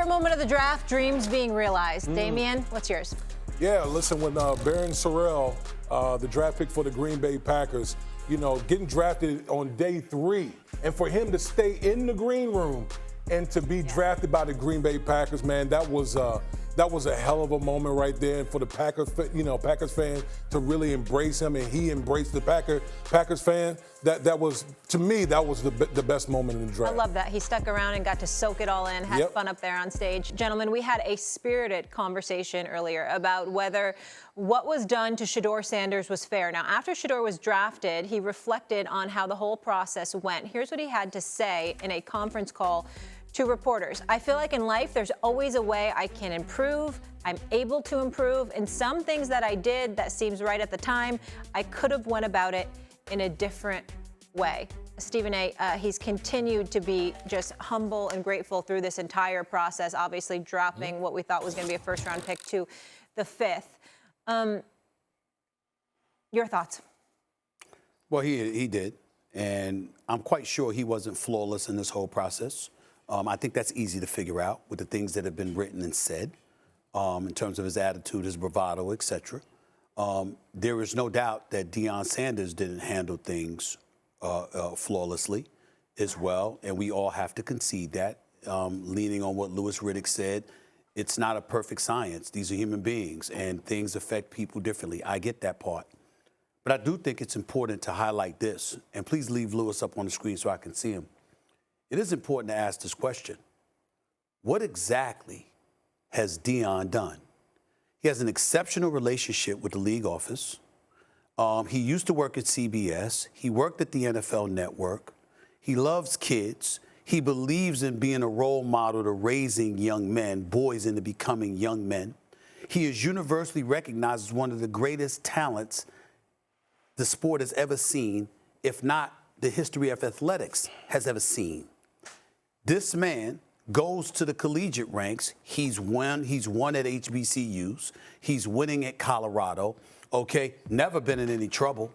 Favorite moment of the draft, dreams being realized. Damien, what's yours? Yeah, listen, when Baron Sorrell, the draft pick for the Green Bay Packers, you know, getting drafted on day 3, and for him to stay in the green room and to be drafted by the Green Bay Packers, man, that was a hell of a moment right there. And for the Packers fan to really embrace him, and he embraced the Packers fan. That was, to me, that was the best moment in the draft. I love that. He stuck around and got to soak it all in, had fun up there on stage. Gentlemen, we had a spirited conversation earlier about whether what was done to Sheduer Sanders was fair. Now, after Sheduer was drafted, he reflected on how the whole process went. Here's what he had to say in a conference call to reporters. I feel like in life, there's always a way I can improve. I'm able to improve. And some things that I did that seems right at the time, I could have went about it in a different way. Stephen A., he's continued to be just humble and grateful through this entire process, obviously dropping what we thought was going to be a first-round pick to the 5th. Your thoughts? Well, he did. And I'm quite sure he wasn't flawless in this whole process. I think that's easy to figure out with the things that have been written and said in terms of his attitude, his bravado, etc. There is no doubt that Deion Sanders didn't handle things flawlessly as well, and we all have to concede that. Leaning on what Louis Riddick said, it's not a perfect science. These are human beings, and things affect people differently. I get that part. But I do think it's important to highlight this, and please leave Louis up on the screen so I can see him. It is important to ask this question. What exactly has Deion done? He has an exceptional relationship with the league office. He used to work at CBS. He worked at the NFL Network. He loves kids. He believes in being a role model to raising young men, boys into becoming young men. He is universally recognized as one of the greatest talents the sport has ever seen, if not the history of athletics has ever seen. This man goes to the collegiate ranks. He's won at HBCUs. He's winning at Colorado. Okay, never been in any trouble.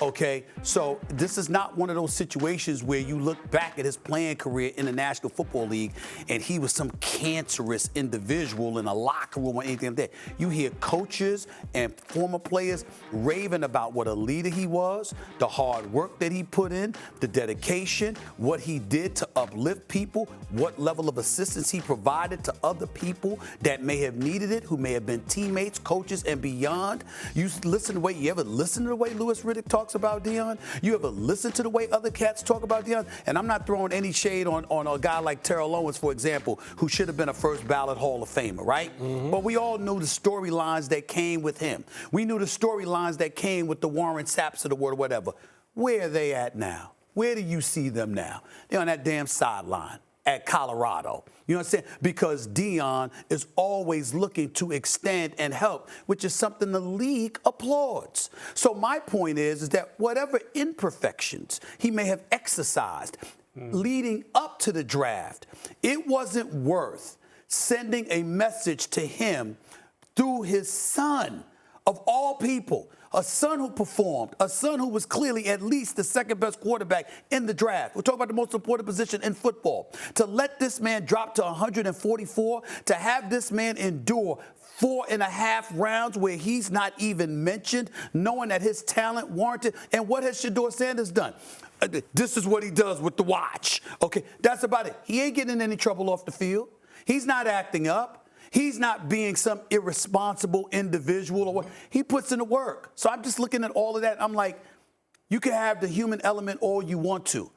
Okay, so this is not one of those situations where you look back at his playing career in the National Football League and he was some cancerous individual in a locker room or anything like that. You hear coaches and former players raving about what a leader he was, the hard work that he put in, the dedication, what he did to uplift people, what level of assistance he provided to other people that may have needed it, who may have been teammates, coaches, and beyond. You ever listen to the way Louis Riddick talks about Deion? You ever listen to the way other cats talk about Deion? And I'm not throwing any shade on a guy like Terrell Owens, for example, who should have been a first ballot Hall of Famer, right? But we all knew the storylines that came with him. We knew the storylines that came with the Warren Sapps of the world, whatever. Where are they at now? Where do you see them now? They're on that damn sideline at Colorado. You know what I'm saying? Because Deion is always looking to extend and help, which is something the league applauds. So my point is that whatever imperfections he may have exercised leading up to the draft, it wasn't worth sending a message to him through his son, of all people. A son who performed, a son who was clearly at least the second best quarterback in the draft. We're talking about the most important position in football. To let this man drop to 144, to have this man endure 4.5 rounds where he's not even mentioned, knowing that his talent warranted. And what has Sheduer Sanders done? This is what he does with the watch. Okay, that's about it. He ain't getting in any trouble off the field. He's not acting up. He's not being some irresponsible individual or what. He puts in the work. So I'm just looking at all of that. I'm like, you can have the human element all you want to,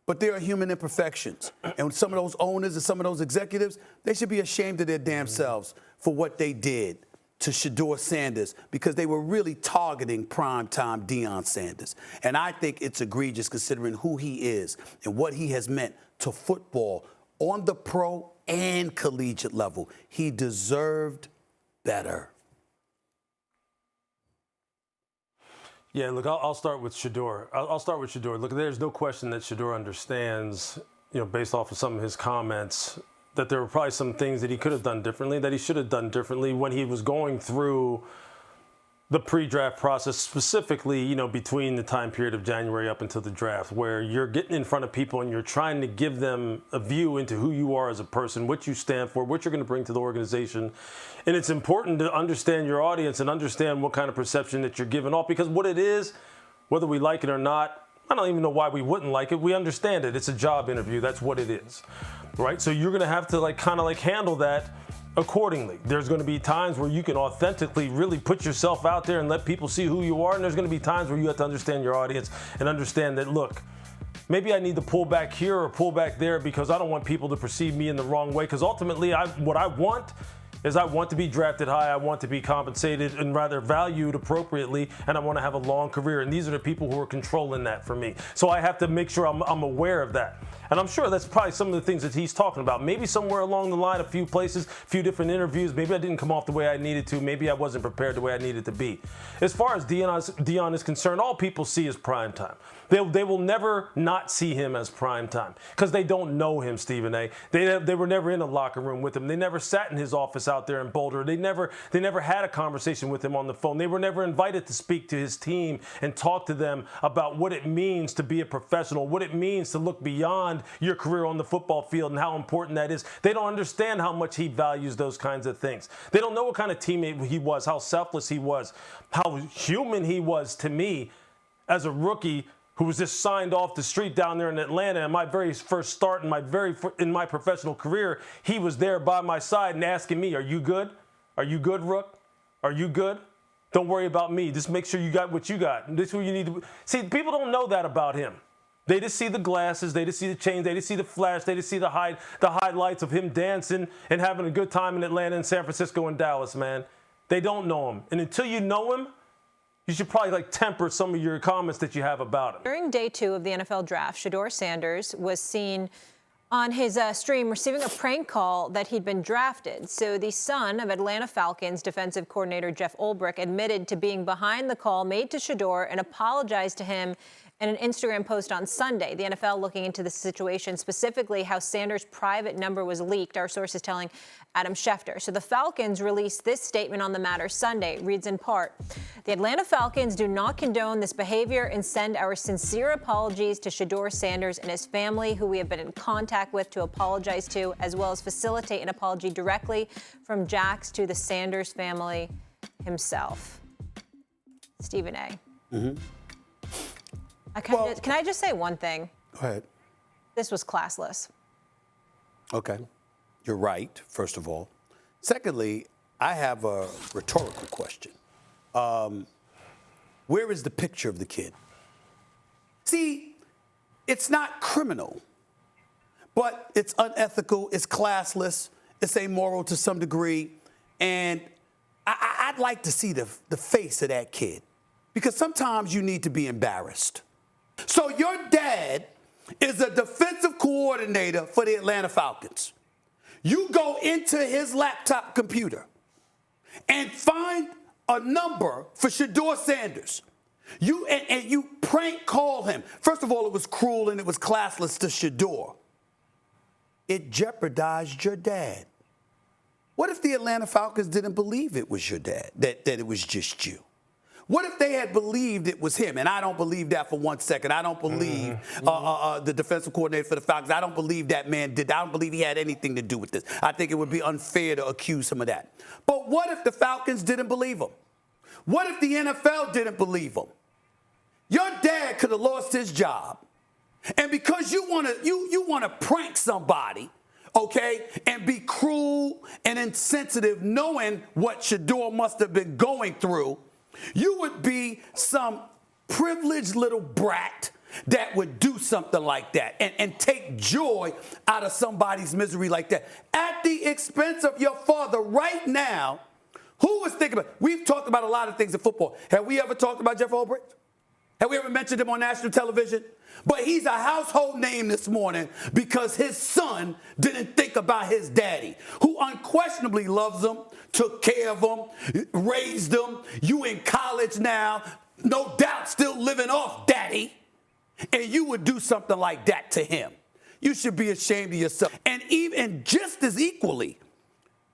but there are human imperfections. And some of those owners and some of those executives, they should be ashamed of their damn selves for what they did to Sheduer Sanders, because they were really targeting primetime Deion Sanders. And I think it's egregious considering who he is and what he has meant to football on the pro and collegiate level. He deserved better. Yeah, look, I'll start with Sheduer. I'll start with Sheduer. Look, there's no question that Sheduer understands, based off of some of his comments, that there were probably some things that he could have done differently, that he should have done differently when he was going through the pre-draft process, specifically, you know, between the time period of January up until the draft, where you're getting in front of people and you're trying to give them a view into who you are as a person, what you stand for, what you're going to bring to the organization. And it's important to understand your audience and understand what kind of perception that you're giving off, because what it is, whether we like it or not, I don't even know why we wouldn't like it. We understand it. It's a job interview. That's what it is, right? So you're going to have to kind of handle that accordingly. There's going to be times where you can authentically really put yourself out there and let people see who you are. And there's going to be times where you have to understand your audience and understand that, look, maybe I need to pull back here or pull back there because I don't want people to perceive me in the wrong way. Because ultimately, what I want is I want to be drafted high, I want to be compensated and rather valued appropriately, and I want to have a long career. And these are the people who are controlling that for me. So I have to make sure I'm aware of that. And I'm sure that's probably some of the things that he's talking about. Maybe somewhere along the line, a few places, a few different interviews, maybe I didn't come off the way I needed to. Maybe I wasn't prepared the way I needed to be. As far as Deion is concerned, all people see is prime time. They will never not see him as prime time because they don't know him, Stephen A. They were never in a locker room with him. They never sat in his office out there in Boulder. They never had a conversation with him on the phone. They were never invited to speak to his team and talk to them about what it means to be a professional, what it means to look beyond your career on the football field and how important that is. They don't understand how much he values those kinds of things. They don't know what kind of teammate he was, how selfless he was, how human he was to me as a rookie who was just signed off the street down there in Atlanta. And my very first start in my professional career, he was there by my side and asking me, "Are you good? Are you good, Rook? Are you good? Don't worry about me. Just make sure you got what you got. This is what you need to." See, people don't know that about him. They just see the glasses, they just see the chains, they just see the flash, they just see the highlights of him dancing and having a good time in Atlanta and San Francisco and Dallas, man. They don't know him. And until you know him, you should probably temper some of your comments that you have about him. During day 2 of the NFL draft, Sheduer Sanders was seen on his stream receiving a prank call that he'd been drafted. So the son of Atlanta Falcons Defensive Coordinator Jeff Ulbrich admitted to being behind the call made to Sheduer and apologized to him in an Instagram post on Sunday. The NFL looking into the situation, specifically how Sanders' private number was leaked, our sources telling Adam Schefter. So the Falcons released this statement on the matter Sunday. It reads in part, "The Atlanta Falcons do not condone this behavior and send our sincere apologies to Sheduer Sanders and his family, who we have been in contact with to apologize to, as well as facilitate an apology directly from Jax to the Sanders family himself." Stephen A. Mm-hmm. Can I just say one thing? Go ahead. This was classless. Okay. You're right, first of all. Secondly, I have a rhetorical question. Where is the picture of the kid? See, it's not criminal, but it's unethical, it's classless, it's amoral to some degree, and I'd like to see the face of that kid, because sometimes you need to be embarrassed. So your dad is a defensive coordinator for the Atlanta Falcons. You go into his laptop computer and find a number for Sheduer Sanders. And you prank call him. First of all, it was cruel and it was classless to Sheduer. It jeopardized your dad. What if the Atlanta Falcons didn't believe it was your dad, that it was just you? What if they had believed it was him? And I don't believe that for 1 second. I don't believe the defensive coordinator for the Falcons. I don't believe that man did. I don't believe he had anything to do with this. I think it would be unfair to accuse him of that. But what if the Falcons didn't believe him? What if the NFL didn't believe him? Your dad could have lost his job. And because you want to prank somebody, okay, and be cruel and insensitive, knowing what Sheduer must have been going through, you would be some privileged little brat that would do something like that and take joy out of somebody's misery like that at the expense of your father right now. Who was thinking about? We've talked about a lot of things in football. Have we ever talked about Jeff Ulbrich? Have we ever mentioned him on national television? But he's a household name this morning because his son didn't think about his daddy, who unquestionably loves him, took care of him, raised him. You in college now, no doubt still living off daddy. And you would do something like that to him. You should be ashamed of yourself. And even just as equally,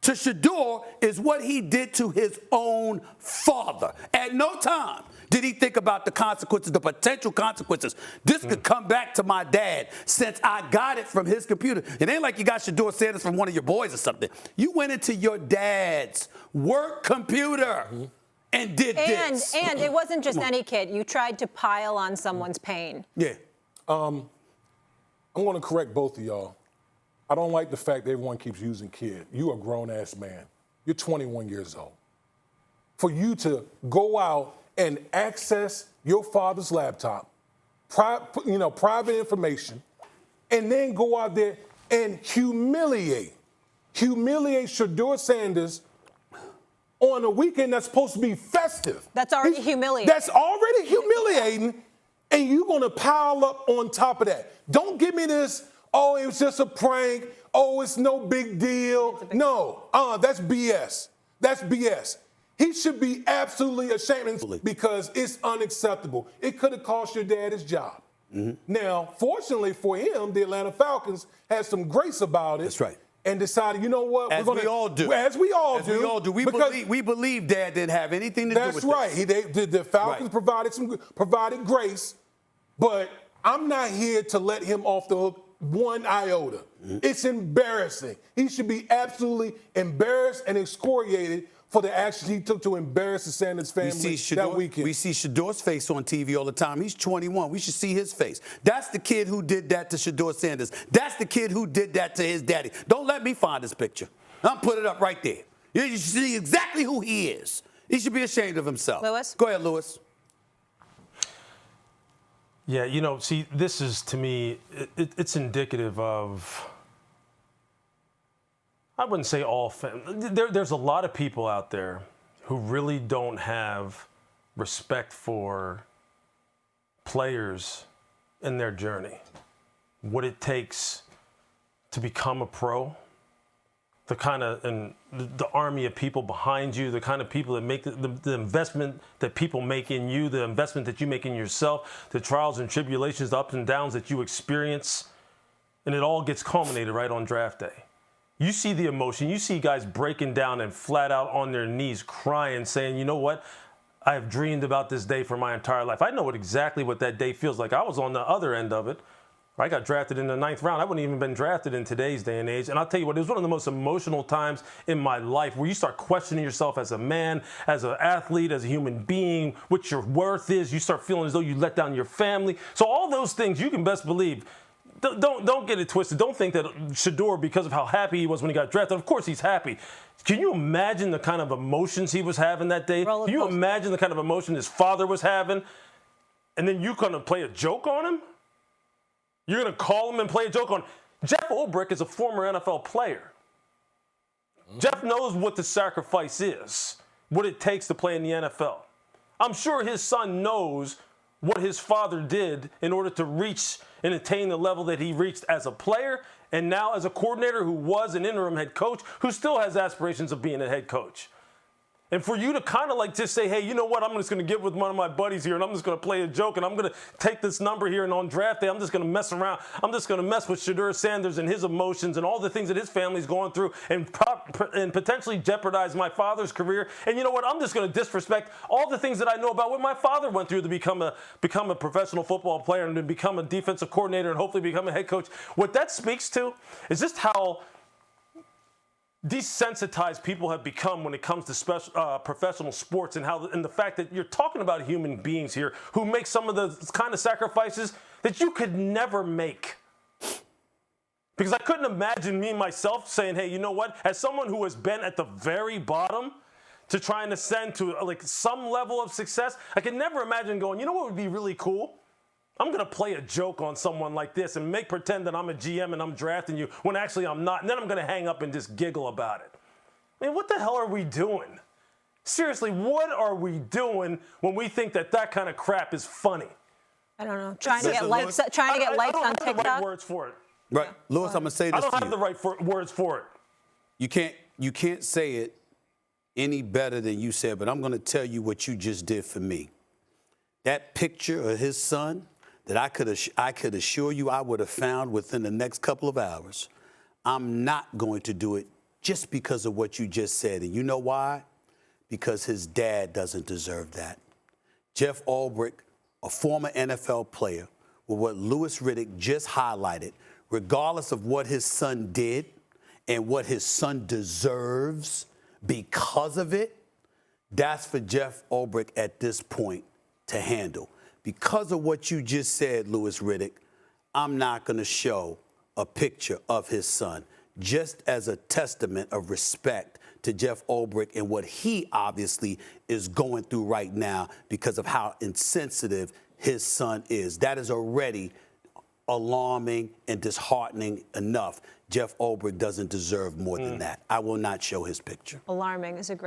to Sheduer is what he did to his own father. At no time did he think about the consequences, the potential consequences. This could come back to my dad since I got it from his computer. It ain't like you got Sheduer Sanders from one of your boys or something. You went into your dad's work computer and did this. And it wasn't just any kid. You tried to pile on someone's pain. Yeah. I'm going to correct both of y'all. I don't like the fact that everyone keeps using kid. You a grown-ass man. You're 21 years old. For you to go out and access your father's laptop, private information, and then go out there and humiliate Sheduer Sanders on a weekend that's supposed to be festive. That's already humiliating. That's already humiliating, and you're going to pile up on top of that. Don't give me this, oh, it was just a prank. Oh, it's no big deal. No, that's BS. That's BS. He should be absolutely ashamed because it's unacceptable. It could have cost your dad his job. Now, fortunately for him, the Atlanta Falcons had some grace about it. That's right. And decided, you know what? As we all do. As we all do. We believe Dad didn't have anything to do with this. That's right. The Falcons provided grace, but I'm not here to let him off the hook one iota. It's embarrassing. He should be absolutely embarrassed and excoriated for the actions he took to embarrass the Sanders family that weekend. We see Sheduer's face on TV all the time. He's 21. We should see his face. That's the kid who did that to Sheduer Sanders. That's the kid who did that to his daddy. Don't let me find this picture. I'll put it up right there. You should see exactly who he is. He should be ashamed of himself. Louis? Go ahead, Louis. Yeah, see, this is, to me, it's indicative of, I wouldn't say all there's a lot of people out there who really don't have respect for players in their journey, what it takes to become a pro, and the army of people behind you, the kind of people that make the investment that people make in you, the investment that you make in yourself, the trials and tribulations, the ups and downs that you experience, and it all gets culminated right on draft day. You see the emotion. You see guys breaking down and flat out on their knees crying, saying, you know what? I have dreamed about this day for my entire life. I know exactly what that day feels like. I was on the other end of it. I got drafted in the 9th round. I wouldn't even been drafted in today's day and age. And I'll tell you what, it was one of the most emotional times in my life where you start questioning yourself as a man, as an athlete, as a human being, what your worth is. You start feeling as though you let down your family. So all those things, you can best believe. Don't get it twisted. Don't think that Sheduer, because of how happy he was when he got drafted, of course he's happy. Can you imagine the kind of emotions he was having that day? Can you imagine the kind of emotion his father was having? And then you're going to play a joke on him? You're going to call him and play a joke on him? Jeff Ulbrich is a former NFL player. Jeff knows what the sacrifice is, what it takes to play in the NFL. I'm sure his son knows what his father did in order to reach and attain the level that he reached as a player and now as a coordinator who was an interim head coach who still has aspirations of being a head coach. And for you to kind of like just say, hey, you know what, I'm just going to get with one of my buddies here and I'm just going to play a joke and I'm going to take this number here and on draft day I'm just going to mess around. I'm just going to mess with Sheduer Sanders and his emotions and all the things that his family's going through and potentially jeopardize my father's career. And you know what, I'm just going to disrespect all the things that I know about what my father went through to become a professional football player and to become a defensive coordinator and hopefully become a head coach. What that speaks to is just how desensitized people have become when it comes to professional sports and the fact that you're talking about human beings here who make some of the kind of sacrifices that you could never make. Because I couldn't imagine me myself saying, hey, you know what? As someone who has been at the very bottom to try and ascend to like some level of success, I could never imagine going, you know what would be really cool? I'm going to play a joke on someone like this and pretend that I'm a GM and I'm drafting you when actually I'm not. And then I'm going to hang up and just giggle about it. I mean, what the hell are we doing? Seriously, what are we doing when we think that kind of crap is funny? I don't know. Trying to get likes on TikTok. I don't have the right words for it. Right. Louis, I'm going to say this to you. I don't have the right words for it. You can't say it any better than you said, but I'm going to tell you what you just did for me. That picture of his son that I could assure you I would have found within the next couple of hours, I'm not going to do it just because of what you just said. And you know why? Because his dad doesn't deserve that. Jeff Ulbrich, a former NFL player, with what Louis Riddick just highlighted, regardless of what his son did and what his son deserves because of it, that's for Jeff Ulbrich at this point to handle. Because of what you just said, Louis Riddick, I'm not going to show a picture of his son, just as a testament of respect to Jeff Ulbrich and what he obviously is going through right now because of how insensitive his son is. That is already alarming and disheartening enough. Jeff Ulbrich doesn't deserve more than that. I will not show his picture. Alarming is a great